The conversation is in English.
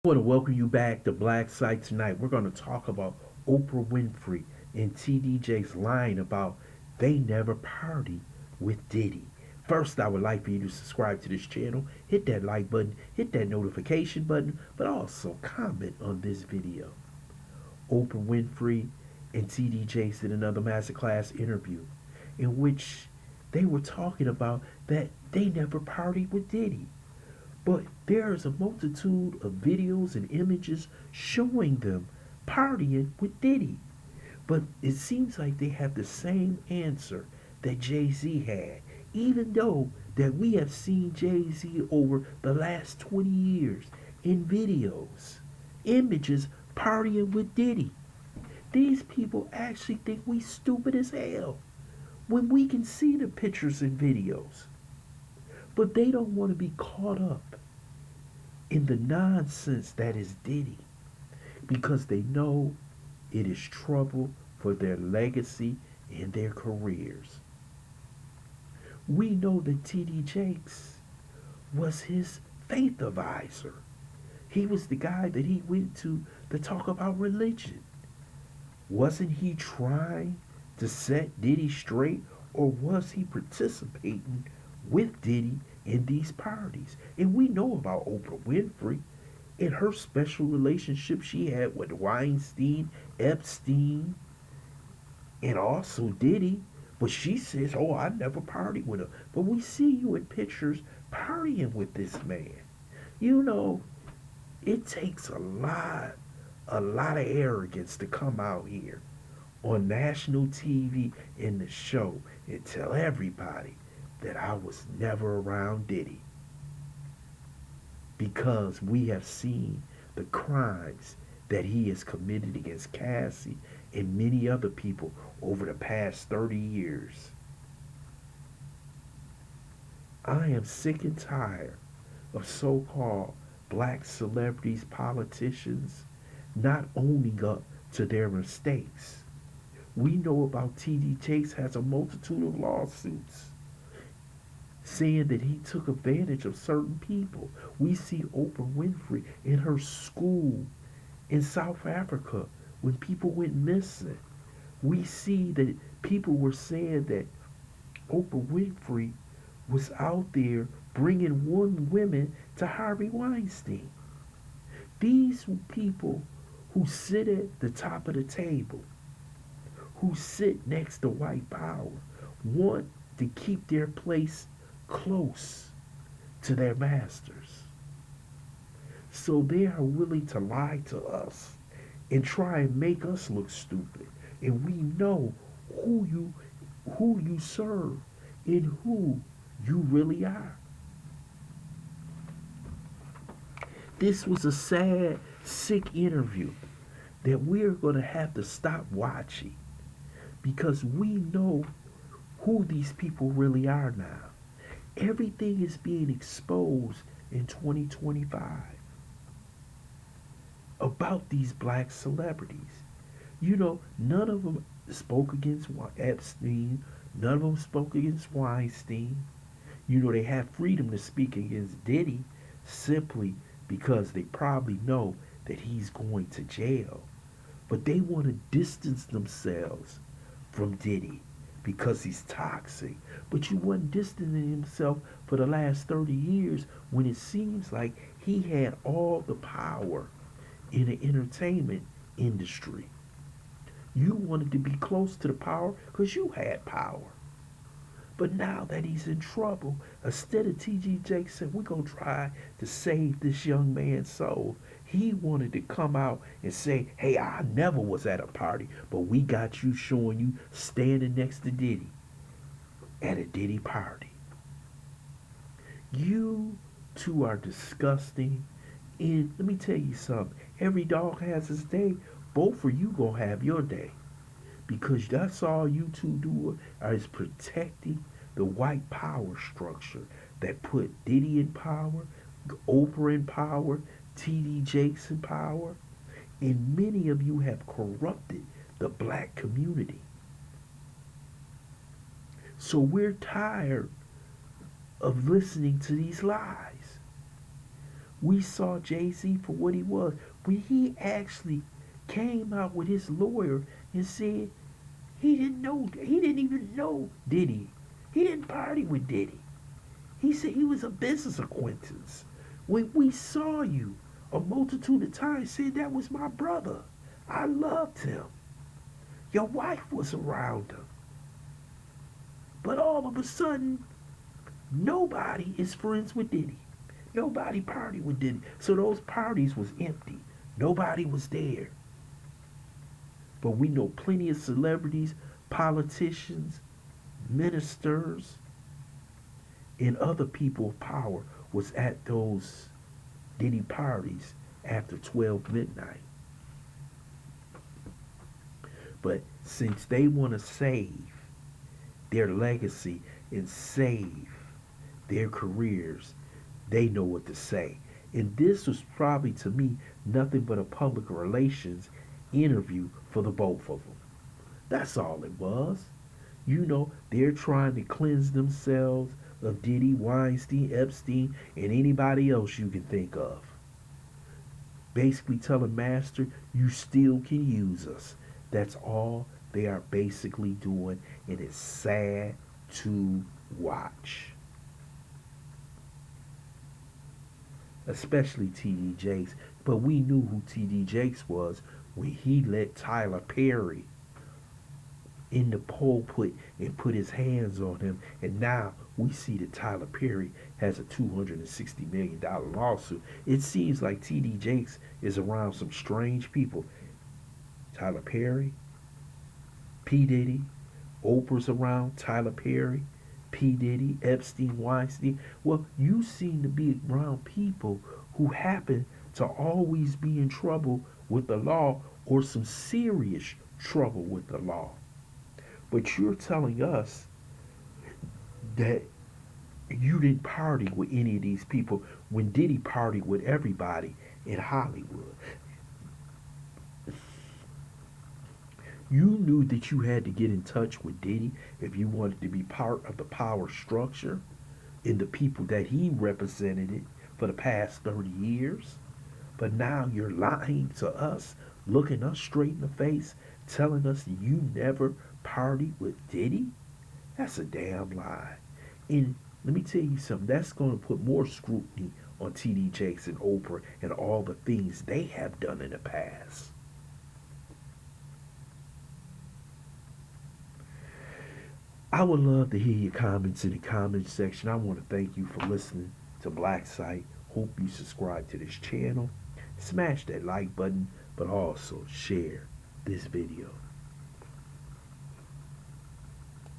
I want to welcome you back to Black Site tonight. We're going to talk about Oprah Winfrey and TDJ's line about they never party with Diddy. First, I would like for you to subscribe to this channel, hit that like button, hit that notification button, but also comment on this video. Oprah Winfrey and TDJ did another masterclass interview in which they were talking about that they never partied with Diddy. But there is a multitude of videos and images showing them partying with Diddy. But it seems like they have the same answer that Jay-Z had, even though that we have seen Jay-Z over the last 20 years in videos, images partying with Diddy. These people actually think we stupid as hell when we can see the pictures and videos. But they don't want to be caught up in the nonsense that is Diddy because they know it is trouble for their legacy and their careers. We know that T.D. Jakes was his faith advisor. He was the guy that he went to talk about religion. Wasn't he trying to set Diddy straight, or was he participating with Diddy in these parties? And we know about Oprah Winfrey and her special relationship she had with Weinstein, Epstein, and also Diddy. But she says, oh, I never partied with him. But we see you in pictures partying with this man. You know, it takes a lot of arrogance to come out here on national TV in the show and tell everybody that I was never around Diddy, because we have seen the crimes that he has committed against Cassie and many other people over the past 30 years. I am sick and tired of so-called black celebrities, politicians not owning up to their mistakes. We know about T.D. Jakes has a multitude of lawsuits saying that he took advantage of certain people. We see Oprah Winfrey in her school in South Africa when people went missing. We see that people were saying that Oprah Winfrey was out there bringing women to Harvey Weinstein. These people who sit at the top of the table, who sit next to white power, want to keep their place close to their masters. So they are willing to lie to us and try and make us look stupid. And we know who you serve and who you really are. This was a sad, sick interview that we're going to have to stop watching because we know who these people really are now. Everything is being exposed in 2025 about these black celebrities. You know, none of them spoke against Epstein. None of them spoke against Weinstein. You know, they have freedom to speak against Diddy simply because they probably know that he's going to jail. But they want to distance themselves from Diddy because he's toxic. But you wasn't distancing himself for the last 30 years when it seems like he had all the power in the entertainment industry. You wanted to be close to the power because you had power. But now that he's in trouble, instead of T.G. Jakes said, we're going to try to save this young man's soul, he wanted to come out and say, hey, I never was at a party, but we got you showing you standing next to Diddy at a Diddy party. You two are disgusting. And let me tell you something. Every dog has his day. Both of you going to have your day. Because that's all you two do is protecting the white power structure that put Diddy in power, Oprah in power, T.D. Jakes in power, and many of you have corrupted the black community. So we're tired of listening to these lies. We saw Jay-Z for what he was. When he actually came out with his lawyer and said he didn't even know Diddy. He didn't party with Diddy. He said he was a business acquaintance. When we saw you a multitude of times saying that was my brother. I loved him. Your wife was around him. But all of a sudden, nobody is friends with Diddy. Nobody partied with Diddy. So those parties was empty. Nobody was there. But we know plenty of celebrities, politicians, ministers, and other people of power was at those Diddy parties after 12 midnight. But since they want to save their legacy and save their careers, they know what to say. And this was probably to me nothing but a public relations interview for the both of them. That's all it was. You know, they're trying to cleanse themselves of Diddy, Weinstein, Epstein, and anybody else you can think of. Basically telling Master, you still can use us. That's all they are basically doing, and it's sad to watch. Especially TD Jakes. But we knew who TD Jakes was when he let Tyler Perry in the pulpit and put his hands on him. And now we see that Tyler Perry has a $260 million lawsuit. It seems like TD Jakes is around some strange people. Tyler Perry, P. Diddy, Oprah's around Tyler Perry, P. Diddy, Epstein, Weinstein. Well, you seem to be around people who happen to always be in trouble with the law or some serious trouble with the law. But you're telling us that you didn't party with any of these people when Diddy partied with everybody in Hollywood. You knew that you had to get in touch with Diddy if you wanted to be part of the power structure and the people that he represented for the past 30 years. But now you're lying to us, looking us straight in the face, telling us you never partied with Diddy? That's a damn lie. And let me tell you something, that's going to put more scrutiny on TD Jakes and Oprah and all the things they have done in the past. I would love to hear your comments in the comments section. I want to thank you for listening to Black Site. Hope you subscribe to this channel. Smash that like button, but also share this video.